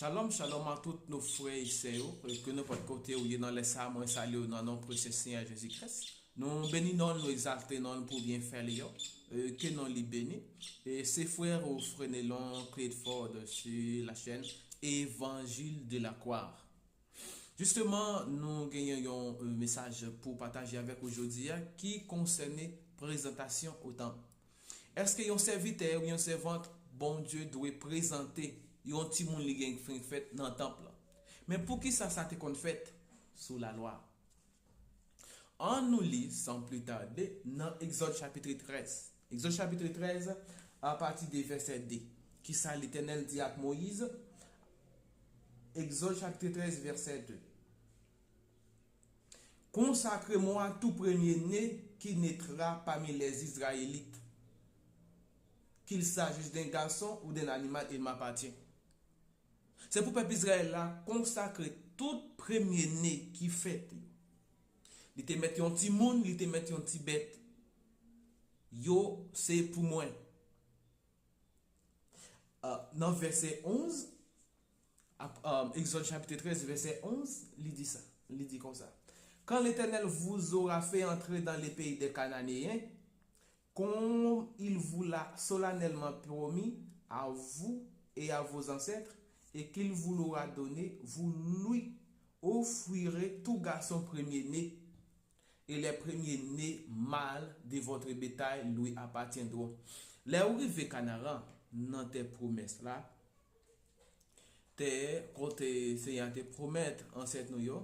Shalom, shalom à tous nos frères et sœurs, que nous pas de côté ou dans les salles, moi salut dans notre précieux Seigneur Jésus-Christ. Nous bénissons, nous exaltons pour bien faire que nous les bénis. Et ces frères ou frères l'ont créé fort sur la chaîne Évangile de la croix. Justement, nous gagnons un message pour partager avec aujourd'hui qui concerne présentation au temple. Est-ce que un serviteur ou un servante, bon Dieu, doit présenter un petit monde qui a fait dans le temple? Mais pour qui ça te qu'on fait sous la loi? On nous lit sans plus tarder dans Exode chapitre 13. Exode chapitre 13 à partir des versets 2. Qui ça l'Éternel dit à Moïse? Exode chapitre 13 verset 2. Consacrez-moi tout premier-né qui naîtra parmi les Israélites, qu'il s'agisse d'un garçon ou d'un animal, il m'appartient. C'est pour le peuple Israël là consacrer tout premier-né qui fait. Il te met un petit monde, il te met un petit bête. Yo, c'est pour moi. Dans verset 11, Exode chapitre 13, verset 11, il dit ça. Il dit comme ça. Quand l'Éternel vous aura fait entrer dans les pays des Cananéens, comme il vous l'a solennellement promis à vous et à vos ancêtres, et qu'il vous l'aura donné, vous lui offrirez tout garçon premier-né, et les premiers-nés mâles de votre bétail lui appartiendront. Les arrivés Canaan, dans tes promesses là, quand Seigneur te promettre en cette nouvelle,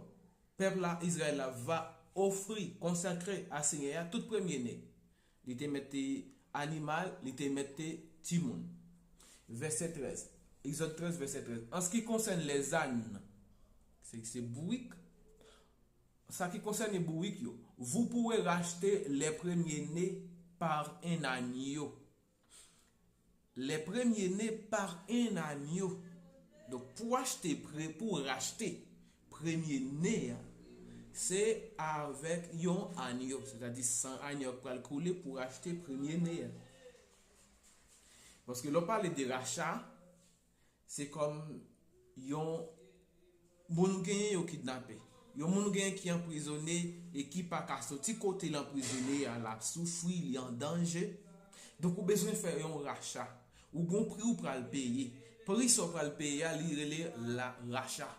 peuple là, Israël là, va offrir, consacrer à Seigneur tout premier-né. Il te mette animal, il te mette timoun. Verset 13. Exode 13, verset 13. En ce qui concerne les ânes, c'est bourrique. Ça qui concerne les bourriques, vous pourrez racheter les premiers-nés par un agneau. Les premiers-nés par un agneau. Donc, pour racheter premier-né, c'est avec un agneau, c'est-à-dire 100 agneaux pour le couler pour acheter premier-né. Parce que l'on parle de rachat, c'est comme yon moun gen yo kidnappé. Yon moun gen qui emprisonné et qui pas ka sorti côté l'emprisonné à la souffrir, il est en danger. Donc ou besoin faire un rachat. Ou gon prix ou pral payer. Prix so pral payer li la rachat.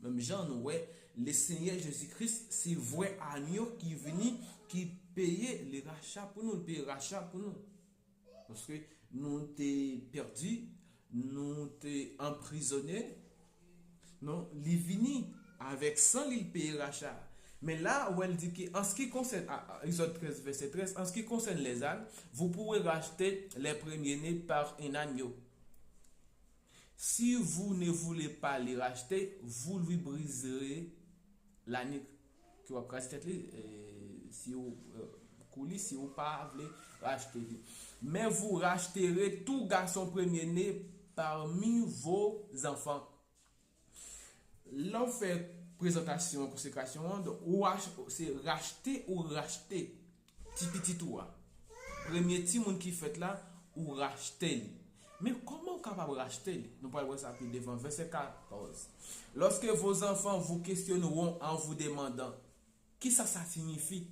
Même Jean ouais, le Seigneur Jésus-Christ c'est vrai agneau qui venu qui payait les rachats pour nous, le payer rachat pour nous. Parce que nous t'es perdu, nous t'es emprisonné, non, il vini avec 100 il paye rachat. Mais là où elle dit que en ce qui concerne Exode 13 verset 13, en ce qui concerne les ânes, vous pourrez racheter les premiers-nés par un agneau. Si vous ne voulez pas les racheter, vous lui briserez la nuque. Qui va racheter si vous coulis, si vous pas voulez racheter. Mais vous racheterez tout garçon premier-né parmi vos enfants. L'on fait présentation, consécration, c'est racheter ou racheter. Petit toi. Premier petit monde qui fait là, ou racheter. Mais comment capable de racheter? Nous parlons de ça plus devant verset 14. Lorsque vos enfants vous questionneront en vous demandant qui ça signifie,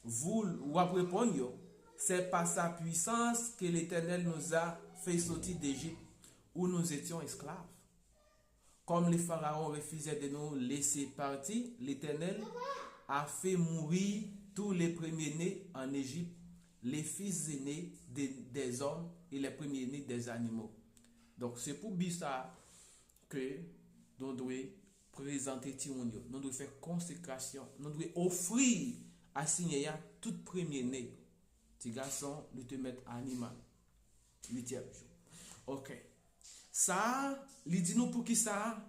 vous répondre, c'est par sa puissance que l'Éternel nous a fait sortir d'Égypte où nous étions esclaves. Comme les pharaons refusaient de nous laisser partir, l'Éternel a fait mourir tous les premiers-nés en Égypte, les fils aînés des hommes et les premiers-nés des animaux. Donc c'est pour ça que nous devons présenter Timonio, nous devons faire consécration, nous devons offrir à signer tout premier-né. Petit garçon, nous te mettre animal. 8e jour. Ok. Ça, il dit nous pour qui ça?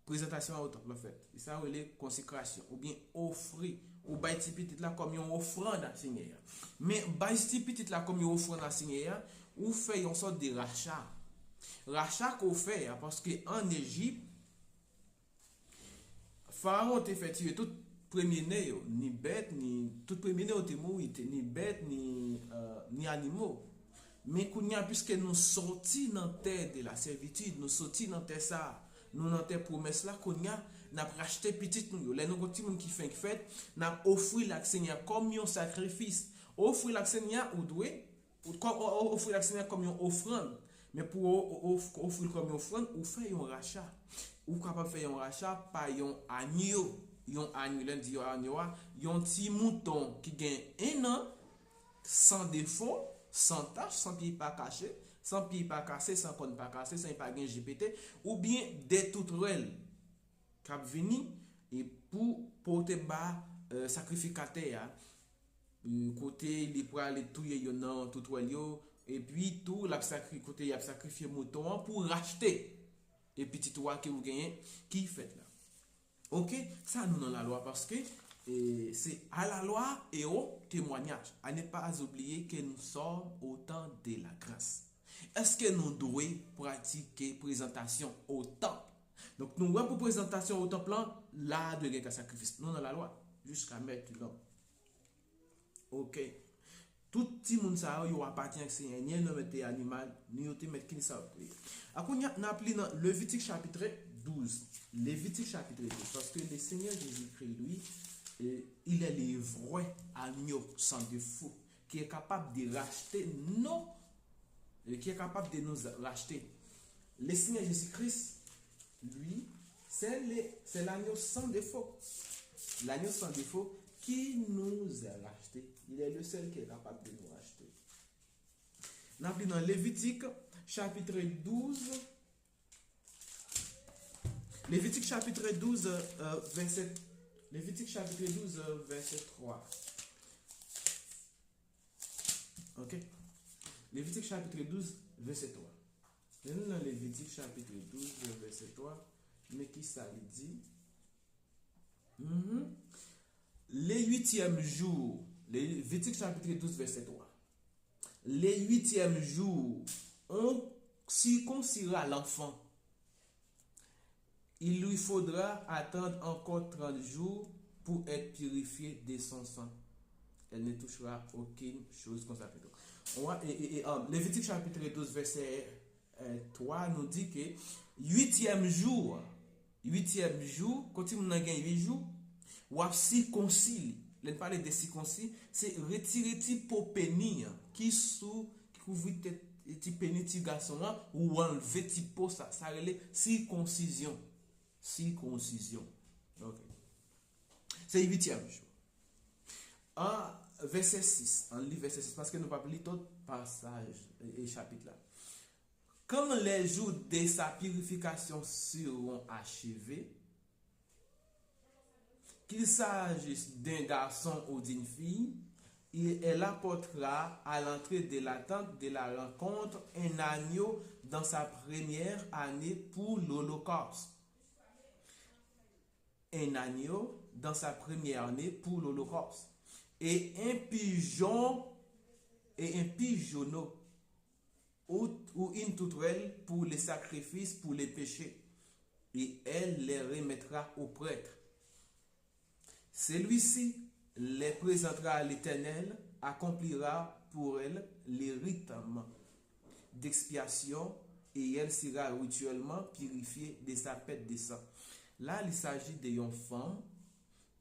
Présentation au temple, en fait. Et ça, c'est consécration. Ou bien offrir. Ou bien petit là comme une offrande à signer. Mais petit là comme une offrande à signer, ou fait une sorte de rachat. Rachat qu'on fait, parce qu'en Égypte, Pharaon te fait tuer tout premier-né, ni bête, ni tout premier-né, ni bête, ni animaux. Mais puisque nous sortis dans terre de la servitude, nous sortis dans terre ça, nous dans terre promesse là, n'a racheté petit nous. Les nous petit monde qui fait, n'a offert la Seigneur comme un sacrifice. Offrir la Seigneur ou doué, offrir la Seigneur comme une offrande. Mais pour offrir comme une offrande, ou faire un rachat. Ou capable faire un rachat par un agneau. Un agneau, lundi un petit mouton qui gagne 1 an, sans défaut, sans tache, sans pied pas caché, sans pied pas cassé, sans cône pas cassé, sans pas gain GPT, ou bien des toutrelles qui venir et pour porter bas sacrificateur côté les poils les touyer non tout et puis tout la sacrifié côté il a sacrifié mouton pour racheter et petit toi que vous gagnez qui fait là. OK, ça nous dans la loi parce que c'est à la loi et au témoignage. À ne pas oublier que nous sommes au temps de la grâce. Est-ce que nous devons pratiquer présentation au temple? Donc nous avons pour présentation au temple là de guerre sacrifice. Nous dans la loi jusqu'à maintenant. OK. Tout le monde ça yo appartient à Seigneur, ni un homme animal, ni autre mettre qui ça. Après on a appelé dans Lévitique chapitre 12. Lévitique chapitre 12 parce que le Seigneur Jésus-Christ lui il est le vrai agneau sans défaut qui est capable de racheter qui est capable de nous racheter. Le Seigneur Jésus-Christ lui c'est l'agneau sans défaut. L'agneau sans défaut qui nous a racheté. Il est le seul qui est capable de nous racheter. Nous avons dans Lévitique chapitre 12. Lévitique chapitre 12, verset. Lévitique chapitre 12, verset 3. Ok. Lévitique chapitre 12, verset 3. Nous dans Lévitique chapitre 12, verset 3. Mais qui ça dit? Les 8e jours, Lévitique chapitre 12, verset 3. Les 8e jours, on circoncira l'enfant. Il lui faudra attendre encore 30 jours pour être purifié de son sang. Elle ne touchera aucune chose consacrée. Lévitique chapitre 12, verset 3 nous dit que 8e jour, quand on a 8 jours, ou à circoncis, on parle de circoncis, c'est retirer petit popéni qui couvre petit péni petit garçon ou enlever petit pot ça relève circoncision. OK. C'est 8e jour. En verset 6, on lit verset 6 parce que nous pas lire tout passage et chapitre là. Quand les jours de sa purification seront achevés, qu'il s'agisse d'un garçon ou d'une fille, elle apportera à l'entrée de la tente de la rencontre un agneau dans sa première année pour l'Holocauste. Un agneau dans sa première année pour l'Holocauste. Et un pigeonneau ou une toutrelle pour les sacrifices, pour les péchés. Et elle les remettra au prêtre. Celui-ci les présentera à l'Éternel, accomplira pour elle les rites d'expiation et elle sera rituellement purifiée de sa perte de sang. Là, il s'agit d'une femme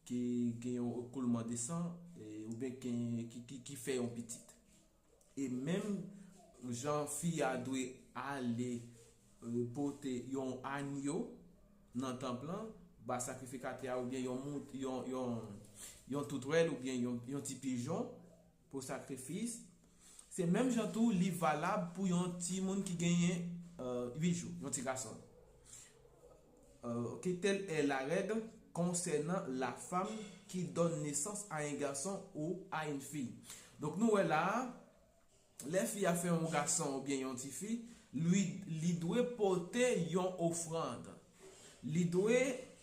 qui a un écoulement de sang ou bien qui fait un petit. Et même, jeune-fille a dû aller porter un agneau dans le temple, bah sacrificateur ou bien yon toutrelle ou bien yon petit pigeon pour sacrifice. C'est même jantou li valable pour yon petit monde qui gagne 8 jours, yon petit garçon. Telle est la règle concernant la femme qui donne naissance à un garçon ou à une fille. Donc nous là, les filles a fait un garçon ou bien yon petit fille, lui doit porter yon offrande. Lui doit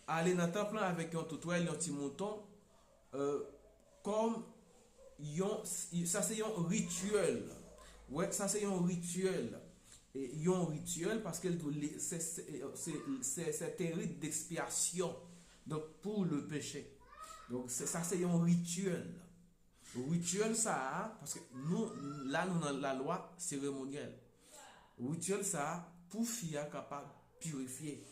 aller dans le temple avec un toutoile, un petit mouton, comme ça c'est un rituel. Ouais, ça c'est un rituel. Et un rituel parce que c'est un rite d'expiation donc pour le péché. Donc ça c'est un rituel. Rituel ça, parce que nous, là, nous dans la loi cérémonielle. Rituel ça, pour fille capable de purifier.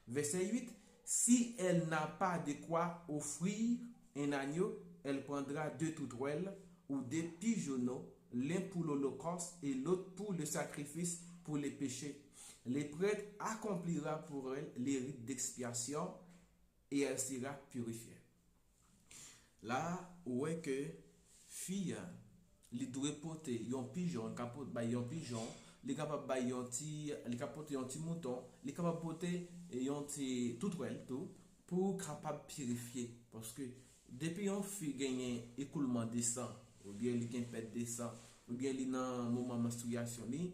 Verset 8, si elle n'a pas de quoi offrir un agneau, elle prendra 2 tourterelles ou des pigeonneaux, l'un pour l'holocauste et l'autre pour le sacrifice pour les péchés. Les prêtres accomplira pour elle les rites d'expiation et elle sera purifiée. Là, où est que fille, li doit porter un pigeon, capote by un pigeon, li capable by un petit, li capable un petit mouton, li capable porter un petit tout pour capable purifier parce que depuis on fille gagne écoulement de sang ou bien li gagne perte de sang ou bien li dans moment menstruation li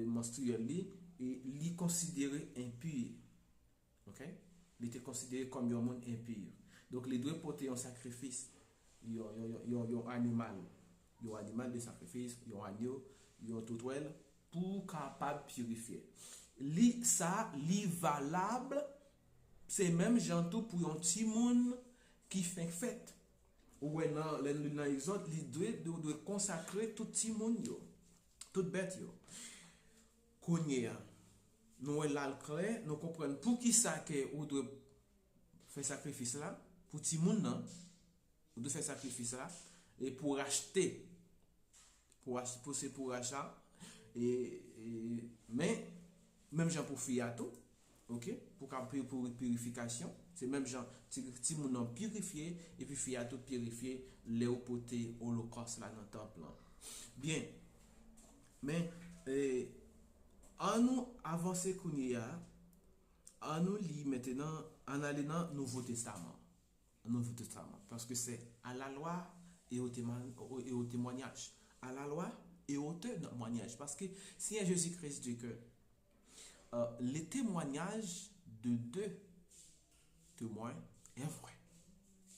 menstruel li et li considéré impur. OK? Il était considéré comme un monde impur. Donc, les doit porter un sacrifice. Il y a un animal. Il y a un animal de sacrifice, il y a un agneau, il y a un tourterelle pour capable purifier. Ça, li valable, c'est même jantou pour un petit monde qui fait fête. Ou dans l'exode, il doit consacrer tout petit monde, tout bête. Konya, nous l'alclé, nous comprenons pour qui ça que ou doit faire sacrifice là, pour petit monde non, ou doit faire sacrifice là et pour acheter pour achat mais même gens pour faire tout, OK, pour purification, c'est même gens petit monde purifié et puis faire tout purifié les poté holocauste là dans le temple. Bien. Mais en nous avancer qu'on y a, en nous lit maintenant en allant dans Nouveau Testament. Nouveau Testament. Parce que c'est à la loi et au témoignage. À la loi et au témoignage. Parce que si Jésus-Christ dit que les témoignages de 2 témoins est vrai.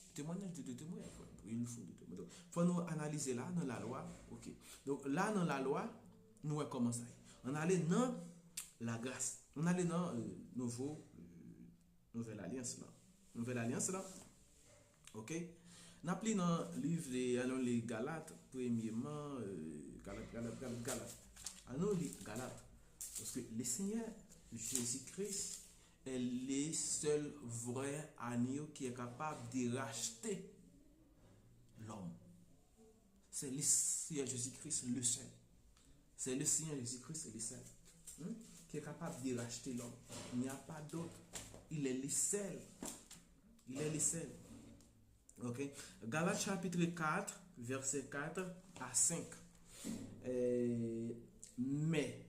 Le témoignage de 2 témoins est vrai. Il faut 2 témoins. Donc, il faut nous analyser là dans la loi. OK. Donc là dans la loi, nous voyons comment ça est. On allait dans la grâce. On allait dans nouvelle alliance là. Nouvelle alliance là. OK? N'a pris dans le livre les Galates, premièrement, Galates. Allons les Galates. Parce que le Seigneur Jésus-Christ est le seul vrai agneau qui est capable de racheter l'homme. C'est le Seigneur Jésus-Christ le seul. C'est le Seigneur Jésus-Christ le seul. Qui est capable de racheter l'homme. Il n'y a pas d'autre. Il est le seul. Il est le seul. OK? Galates chapitre 4, verset 4 à 5. Mais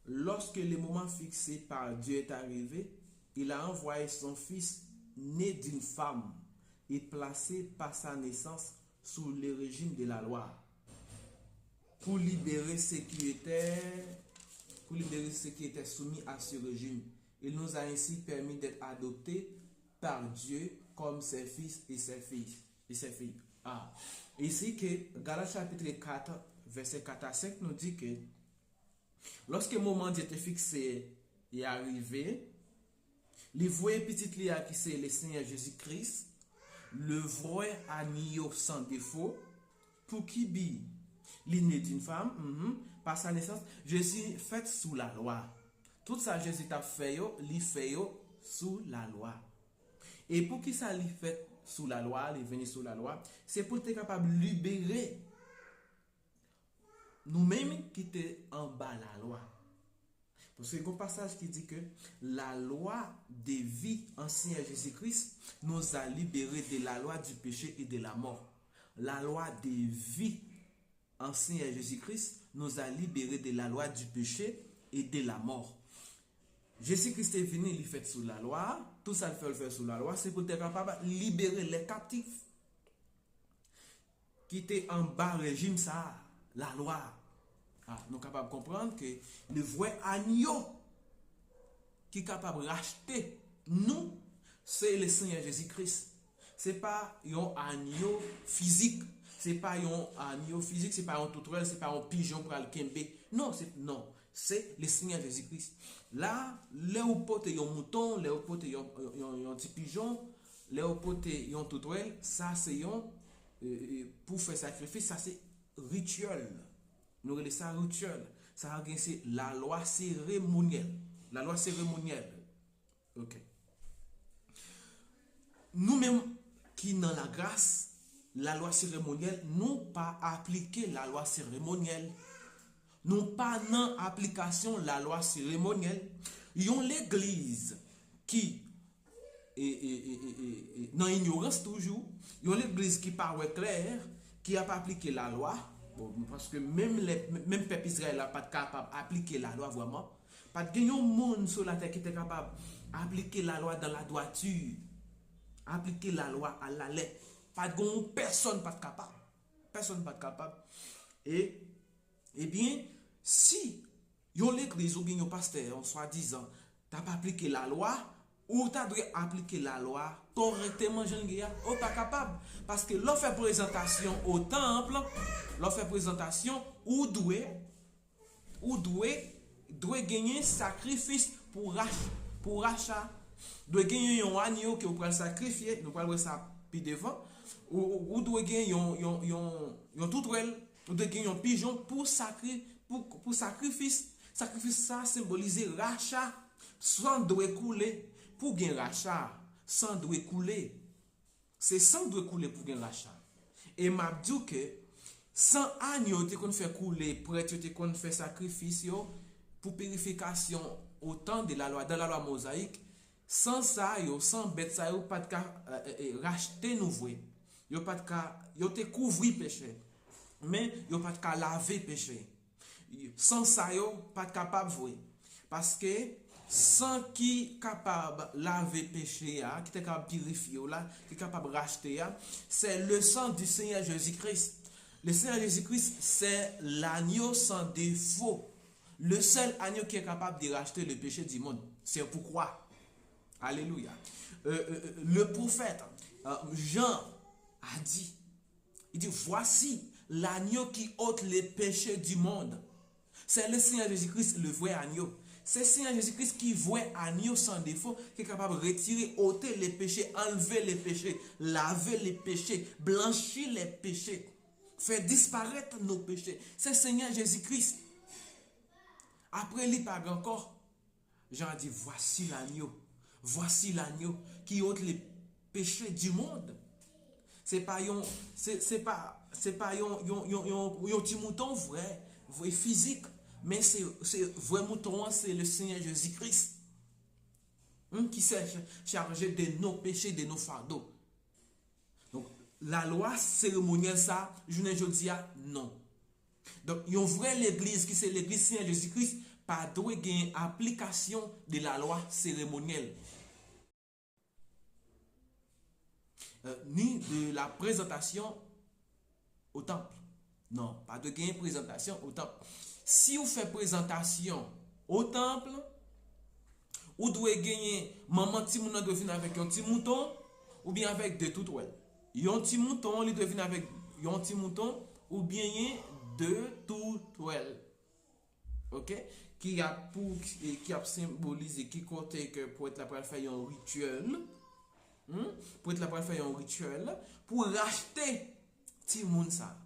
lorsque le moment fixé par Dieu est arrivé, il a envoyé son fils né d'une femme et placé par sa naissance sous le régime de la loi pour libérer ceux qui étaient soumis à ce régime. Il nous a ainsi permis d'être adoptés par Dieu comme ses fils et ses filles. Ici que Galates chapitre 4, verset 4 à 5 nous dit que lorsque le moment était fixé et arrivé, les voyez petit lia qui c'est le Seigneur Jésus-Christ, le vrai agneau sans défaut, pour qui bi l'inné d'une femme, par sa naissance, Jésus fait sous la loi. Tout ça Jésus t'a fait, il fait sous la loi. Et pour qui ça lui fait sous la loi, il venu sous la loi, c'est pour être capable de libérer nous-mêmes qui étaient en bas de la loi. Parce qu'il y a un passage qui dit que la loi des vies ancienne à Jésus-Christ nous a libérés de la loi du péché et de la mort. La loi des vies ancienne à Jésus-Christ nous a libérés de la loi du péché et de la mort. Jésus-Christ est venu, il fait sous la loi. Tout ça, il fait le faire sous la loi. C'est pour être capable de libérer les captifs qui étaient en bas régime, ça, la loi. Nous sommes capables de comprendre que le vrai agneau qui est capable de racheter nous, c'est le Seigneur Jésus-Christ. Ce n'est pas un agneau physique. Ce n'est pas un agneau physique, ce n'est pas un tourterelle, ce n'est pas un pigeon pour le kembe. Non, c'est le Seigneur Jésus-Christ. Là, les opote un mouton, les opote un petit pigeon, les opote un tourterelle, ça c'est un pour faire sacrifice, ça c'est rituel. Nous regardons ça rituel. Ça c'est la loi cérémonielle. La loi cérémonielle. Ok. Nous-mêmes qui dans la grâce, la loi cérémonielle, nous pas appliquer la loi cérémonielle. Nous pas dans application la loi cérémonielle. Yon l'église qui dans ignorance toujours, yon l'église qui parle clair, qui a pas appliqué la loi. Bon, parce que même peuple Israël n'a pas capable d'appliquer la loi vraiment. Pas de monde sur la terre qui était capable d'appliquer la loi dans la droiture. Appliquer la loi à la lettre. Pas de personne pas capable. Personne pas capable. Et bien, si yon l'église ou bien yon pasteur, en soi-disant, t'as pas appliqué la loi, ou t'as dû appliquer la loi correctement, jeune gars, ou pas capable. Parce que l'on fait présentation au temple, l'on fait présentation, ou doit gagner sacrifice pour rachat. Doit gagner un agneau que vous pouvez sacrifier, nous parlons ça puis devant, ou doit gagner un toutrelle, ou doit gagner un pigeon pour sacrifice. Sacrifice ça symbolise rachat, sang doit couler pour gagner rachat, sang doit couler. C'est sang doit couler pour gagner rachat. Et m'a dit que sans agneau te qu'on fait couler, prêtre te qu'on fait sacrifice pour purification au temps de la loi, dans la loi mosaïque. Sans ça, sans bête ça, pas de racheter nouveau. Yo pas de yo te couvrir péché. Mais yo pas de laver péché. Sans ça, yo pas de capable voir. Parce que sans qui capable laver péché, qui est capable purifier là, qui est capable racheter, c'est le sang du Seigneur Jésus-Christ. Le Seigneur Jésus-Christ, c'est l'agneau sans défaut. Le seul agneau qui est capable de racheter le péché du monde. C'est pourquoi. Alléluia. Le prophète Jean a dit, il dit, voici l'agneau qui ôte les péchés du monde. C'est le Seigneur Jésus-Christ, le vrai agneau. C'est le Seigneur Jésus-Christ qui voit agneau sans défaut, qui est capable de retirer, ôter les péchés, enlever les péchés, laver les péchés, blanchir les péchés, faire disparaître nos péchés. C'est le Seigneur Jésus-Christ. Après, il parle encore. Jean a dit, voici l'agneau. Voici l'agneau qui ôte les péchés du monde. C'est pas un petit mouton vrai physique, mais c'est vrai mouton, c'est le Seigneur Jésus-Christ qui s'est chargé de nos péchés, de nos fardeaux. Donc la loi cérémonielle ça, je ne dis non. Donc yon vrai l'église qui c'est l'église Seigneur Jésus-Christ pas doit gagner application de la loi cérémonielle. Ni de la présentation au temple. Non, pas de gagner présentation au temple. Si vous faites présentation au temple, vous devez gagner maman petit mouton doit venir avec un petit mouton ou bien avec deux toutouelles. Un petit mouton, il doit venir avec un petit mouton ou bien deux toutouelles. OK? Qui a symbolisé qui côté que pour être là pour faire un rituel. Pour être là pour faire un rituel pour racheter petit monde ça.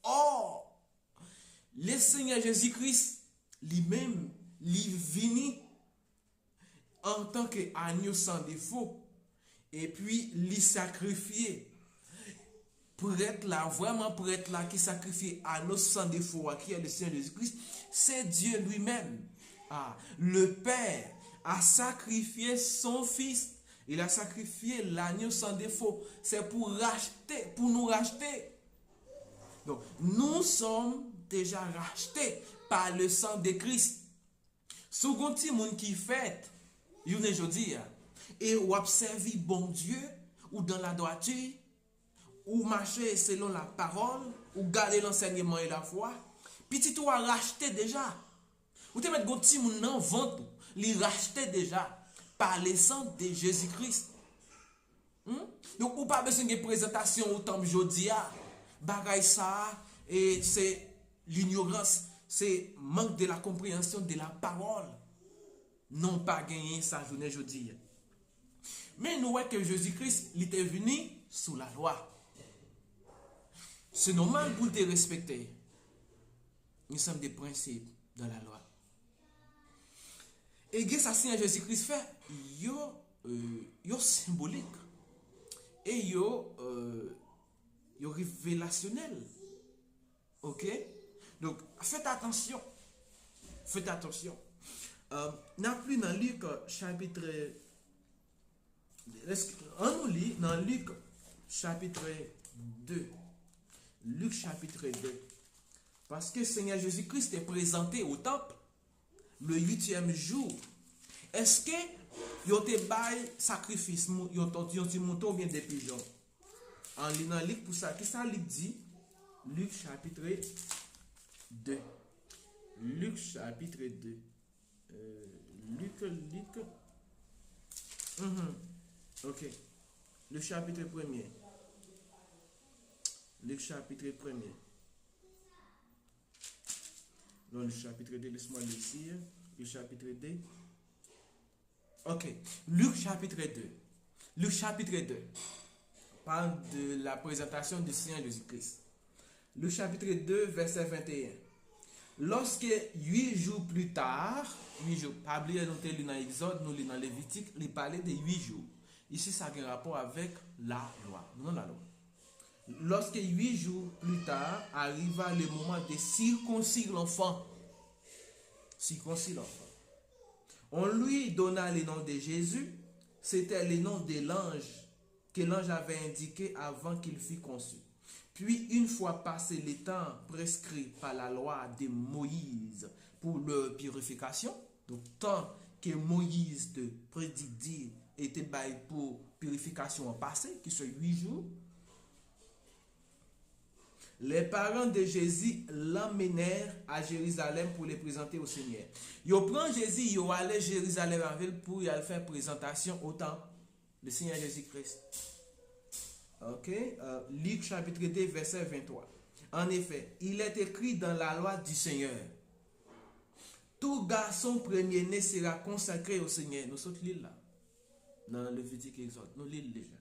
Oh, le Seigneur Jésus-Christ lui-même vini en tant qu'agneau sans défaut et puis lui sacrifier pour être là, vraiment pour être là, qui sacrifie agneau sans défaut, qui est le Seigneur Jésus-Christ, c'est Dieu lui-même. Le Père a sacrifié son Fils. Il a sacrifié l'agneau sans défaut. C'est pour racheter, pour nous racheter. Donc, nous sommes déjà rachetés par le sang de Christ. Second petit monde qui fait, il ne jodi et ou observer bon Dieu ou dans la droiture ou marcher selon la parole ou garder l'enseignement et la foi. Petit ou a racheté déjà. Ou te mettre petit monde dans vente, il racheté déjà par le sang de Jésus-Christ. Donc, ou pas besoin de présentation au temple jodia. Bagay ça, et c'est l'ignorance, c'est manque de la compréhension de la parole. Non pas gagner sa journée jodia. Mais nous voyons que Jésus-Christ il était venu sous la loi. c'est normal pour te respecter. Nous sommes des principes dans la loi. Et que ça Seigneur Jésus-Christ fait, yo symbolique et yo révélationnel. OK? Donc faites attention. Faites attention. N'a plus dans Luc chapitre on nous lit dans Luc chapitre 2. Luc chapitre 2. Parce que Seigneur Jésus-Christ est présenté au temple le 8e jour. Est-ce que yo te bail sacrifice, yo ti mouton ou bien des pigeons? En lisant Luc pour ça, qui ça Luc dit? Luc chapitre 2. Luc chapitre 2. Luc. Ok. Le chapitre 1er. Luc chapitre 1er. Non, le chapitre 2, laisse-moi le lire. Le chapitre 2. Ok. Luc chapitre 2. Luc chapitre 2 parle de la présentation du Seigneur Jésus-Christ. Luc chapitre 2, verset 21. Lorsque 8 jours plus tard, 8 jours, pas oublier nous lisons dans Exode, nous lisons dans Lévitique, il parlait de 8 jours. Ici, ça a un rapport avec la loi, non la loi. Lorsque 8 jours plus tard arriva le moment de circoncire l'enfant, on lui donna le nom de Jésus. C'était le nom de l'ange que l'ange avait indiqué avant qu'il fût conçu. Puis, une fois passé le temps prescrit par la loi de Moïse pour leur purification, donc tant que Moïse te prédit était bail pour purification en passé, qui sont 8 jours, les parents de Jésus l'emmenèrent à Jérusalem pour les présenter au Seigneur. Ils prennent Jésus, ils allaient à Jérusalem pour y aller faire présentation au temple du Seigneur Jésus-Christ. Ok, Luc chapitre 2, verset 23. En effet, il est écrit dans la loi du Seigneur: tout garçon premier-né sera consacré au Seigneur. Nous sommes là, dans le Lévitique Exode. Nous lisons déjà.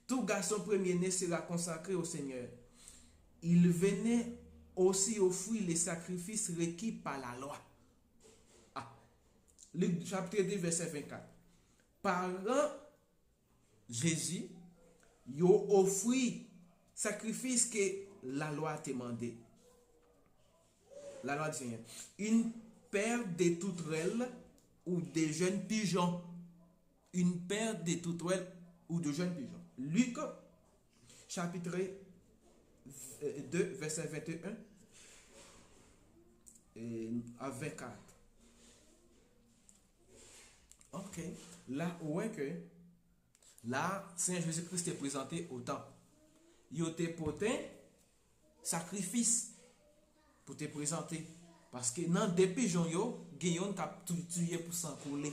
Tout garçon premier-né sera consacré au Seigneur. Il venait aussi offrir les sacrifices requis par la loi. Luc chapitre 2, verset 24. Parlant Jésus, il offrit sacrifice que la loi a demandé. La loi du Seigneur. Une paire de toutrelles ou de jeunes pigeons. Une paire de toutrelles ou de jeunes pigeons. Luc chapitre 2, verset 21 à 24. Ok. Là, où est que là, Seigneur Jésus-Christ est présenté au temple. Il a porté sacrifice pour te présenter. Parce que dans des pigeons, il y a tué pour s'en couler.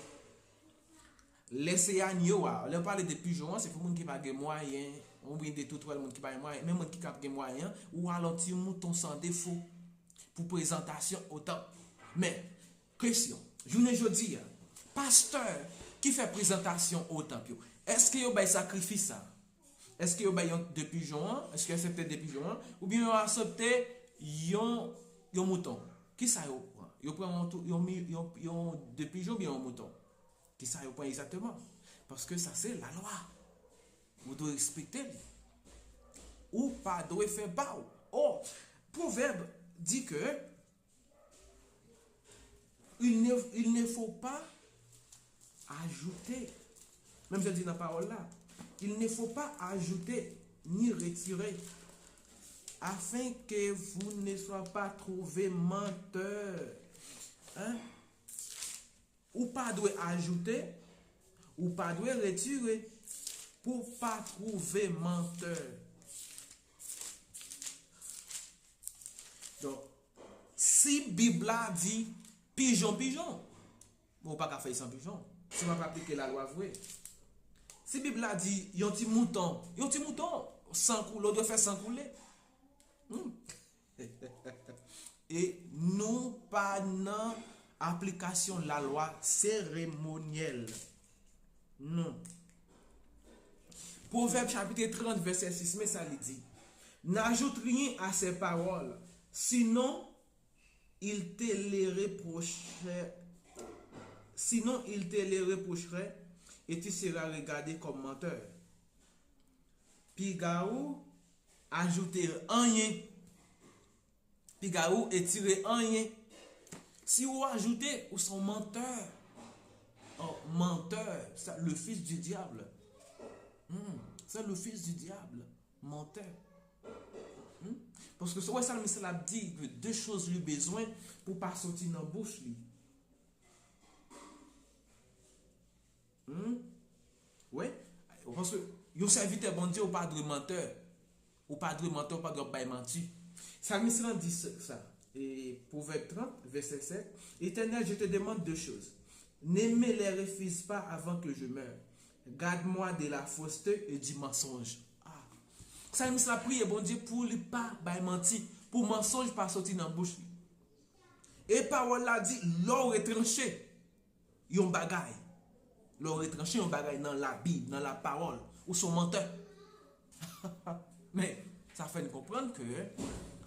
Les agneaux, on parle de pigeons, c'est pour les gens qui n'ont pas de moyens, on vient de tout le monde qui n'a pas de moyens, même les gens qui n'ont pas de moyens, ou alors petit mouton sans défaut pour présentation au temple. Mais, question, je ne dis, pasteur qui fait présentation au temple, est-ce qu'il y a un sacrifice? Est-ce qu'il y a des pigeons? Est-ce qu'il y a accepté des pigeons? Ou bien il a accepté un mouton? Qui ça prend? Il prend des pigeons ou bien un mouton? Qui ça prend exactement? Parce que ça c'est la loi. Vous devez respecter. Ou pas devez faire bas. Oh, Proverbe dit que il ne faut pas ajouter, même je dis dans la parole là, il ne faut pas ajouter ni retirer, afin que vous ne soyez pas trouvé menteur. Hein? Ou pas doit ajouter, ou pas doit retirer, pour pas trouver menteur. Donc, si Bible dit pigeon, bon, pas qu'à faire sans pigeon. Si on va pas appliquer la loi vraie. Si Bible dit yon ti mouton, sans couler, on doit faire sans couler. Et nous pas dans application la loi cérémonielle. Non. Proverbe chapitre 30 verset 6, mais ça lui dit: N'ajoute rien à ses paroles, sinon il te les reprocherait. Sinon il te les reprocherait et tu seras regardé comme menteur. Pigaou ajouter rien. Pigaou étirer rien. Si vous ajoutez, vous sont menteurs. Oh, menteur, c'est le fils du diable. C'est le fils du diable. Menteur. Parce que ce ça a dit que deux choses lui besoin pour pas sortir dans la bouche. Oui. Parce que vous serviteur bon Dieu ou pas de menteur. Ou pas de menteur, pas de menti. Salmiste dit ça. Et Proverbe 30, verset 7. Éternel, je te demande deux choses. Ne me les refuse pas avant que je meure. Garde-moi de la fausseté et du mensonge. Salmiste a prié, bon Dieu, pour ne pas mentir, pour mensonge pas sortir dans la bouche. Et parole là dit, l'or retranché, yon bagay. L'or retranché, yon bagay dans la Bible, dans la parole, ou son menteur. Mais ça fait nous comprendre que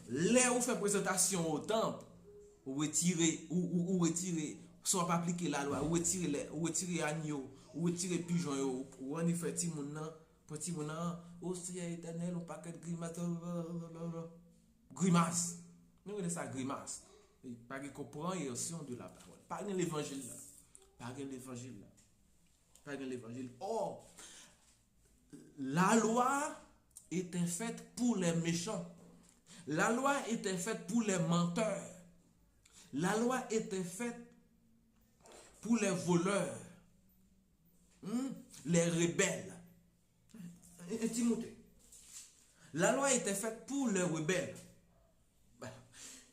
là où fait présentation au temple, ou retirer, soit pas appliquer la loi, ou retirer agneau, ou retirer pigeon, ou en fait petit moun au ciel éternel, ou paquet de grimace. Nous regardons ça grimace. Pas de compréhension de la parole. Pas de l'évangile là. Pas de l'évangile là. Pas de l'évangile. Or, la loi était faite pour les méchants. La loi était faite pour les menteurs. La loi était faite pour les voleurs. Les rebelles. Timothée. La loi était faite pour les rebelles.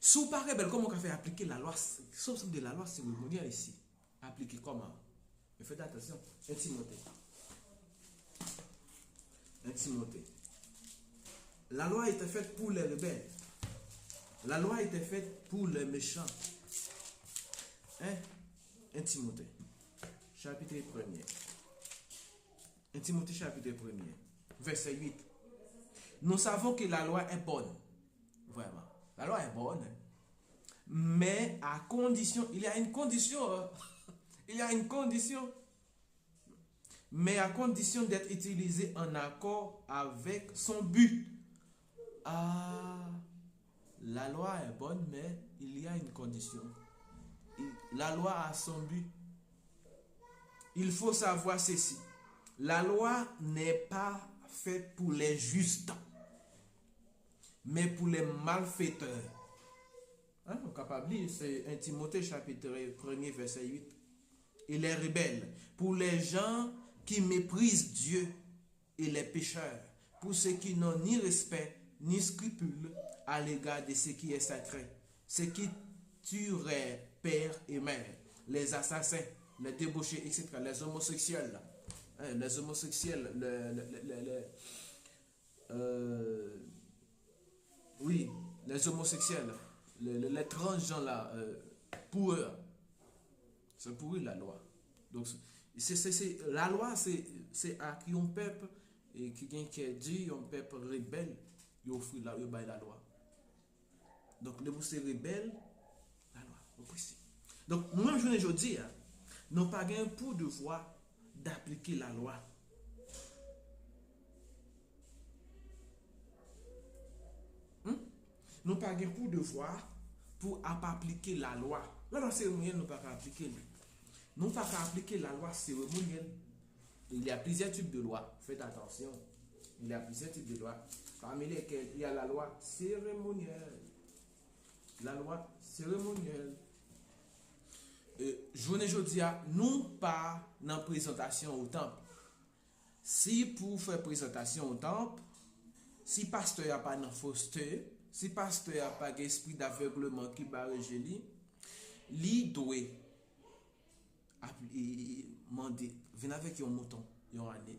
Si vous pas rebelle, comment on fait appliquer la loi? Sauf de la loi cérémoniale ici. Appliquer comment? Mais faites attention. Timothée. La loi était faite pour les rebelles. La loi était faite pour les méchants. Timothée. Chapitre 1er. Timothée chapitre 1er. Verset 8. Nous savons que la loi est bonne. Vraiment. La loi est bonne. Mais à condition, il y a une condition. Il y a une condition. Mais à condition d'être utilisée en accord avec son but. La loi est bonne, mais il y a une condition. La loi a son but. Il faut savoir ceci. La loi n'est pas faite pour les justes, mais pour les malfaiteurs. On est capable de lire, c'est 1 Timothée chapitre 1er verset 8. Et les rebelles, pour les gens qui méprisent Dieu et les pécheurs, pour ceux qui n'ont ni respect ni scrupule à l'égard de ce qui est sacré, ceux qui tueraient père et mère, les assassins, les débauchés, etc., les homosexuels, les homosexuels, les homosexuels, les transgenres là, pour eux, c'est pour eux la loi. Donc, la loi, c'est à qui on peuple et qui dit on peuple rebelle, il offre la loi. Donc, le vous c'est rebelle, la loi, au précis. Donc, moi, je veux dire, nous n'avons pas pour devoir d'appliquer la loi. Nous n'avons pas pour devoir pour appliquer la loi. La loi cérémonielle, nous n'avons pas appliquer. Nous n'avons pas appliquer la loi cérémonielle. Il y a plusieurs types de lois. Faites attention. Il y a plusieurs types de lois. Parmi lesquels il y a la loi cérémonielle. La loi cérémonielle. Journée jeudi, nous pas dans présentation au temple. Si pour faire présentation au temple, si pasteur n'a pas de fausseté, si pasteur n'a pas d'esprit d'aveuglement qui va régler, il doit demander, venez avec un mouton, un année,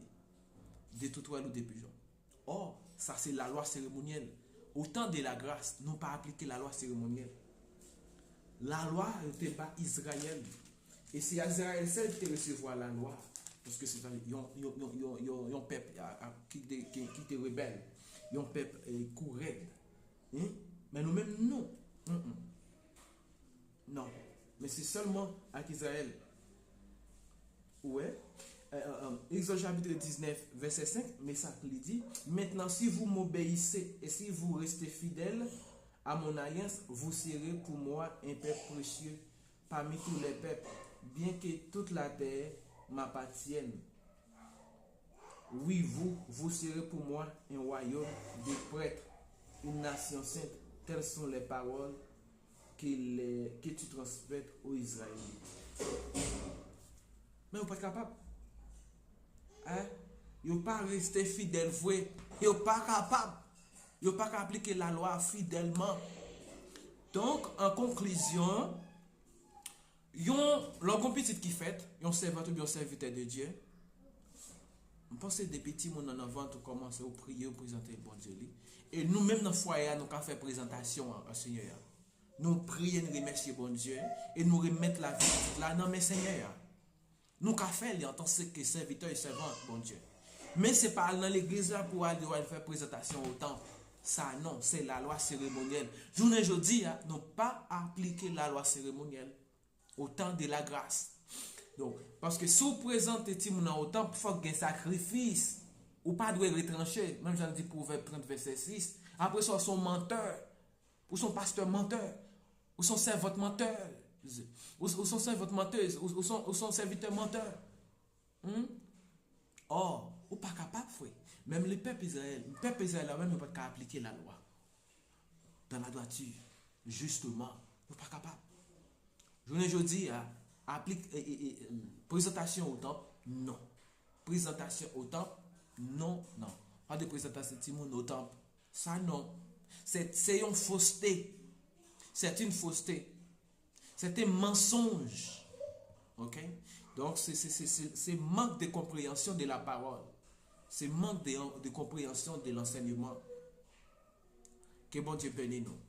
des toutouelles ou des pigeons. Or, ça c'est la loi cérémonielle. Au temps de la grâce, nous pas appliquer la loi cérémonielle. La loi n'était pas Israël. Et c'est Israël seul qui recevoir la loi. Parce que c'est un peuple qui était rebelle. un peuple courait. Hein? Mais nous-mêmes, non. Non. Mais c'est seulement avec Israël. Ouais. Exode chapitre 19, verset 5, mais ça lui dit, maintenant si vous m'obéissez et si vous restez fidèles à mon alliance, vous serez pour moi un peuple précieux parmi tous les peuples, bien que toute la terre m'appartienne. Oui, vous serez pour moi un royaume de prêtres, une nation sainte. Telles sont les paroles que tu transmets aux Israélites. Mais vous n'êtes pas capable. Hein? Vous n'êtes pas resté fidèle, vous n'êtes pas capable. Vous n'êtes pas capable d'appliquer la loi fidèlement. Donc, en conclusion, l'homme petit qui fait, un serviteur ou bien un serviteur de Dieu, je pense que des petits gens en avant tout commencer à prier, à présenter le bon Dieu. Et nous-mêmes dans le foyer, nous avons fait présentation au Seigneur. Nous prions, nous remercions bon Dieu et nous remettons la vie là dans mes Seigneur. Nous avons fait en tant que serviteur et servante, bon Dieu. Mais ce n'est pas dans l'église là pour aller faire présentation au temple. Ça non, c'est la loi cérémonielle. Journée aujourd'hui, nous pas appliquer la loi cérémonielle au temps de la grâce. Donc, parce que si vous présentez au temple, il faut qu'il y ait un sacrifice. Ou pas de retrancher. Même j'en dis Proverbe 30, verset 6. Après ça, son menteur. Ou son pasteur menteur. Ou son servante menteur. Ou son servante menteuse. Ou son serviteur menteur. Or, ou pas capable, frère. Même le peuple Israël même ne peut pas appliquer la loi. Dans la droiture. Justement. Ou pas capable. Je dis, applique présentation au temple, non. Présentation au temple, non. Pas de présentation au temple. Ça, non. C'est une fausseté. C'est une fausseté. C'est un mensonge. Ok? Donc, c'est manque de compréhension de la parole. C'est manque de compréhension de l'enseignement. Que bon Dieu bénisse nous.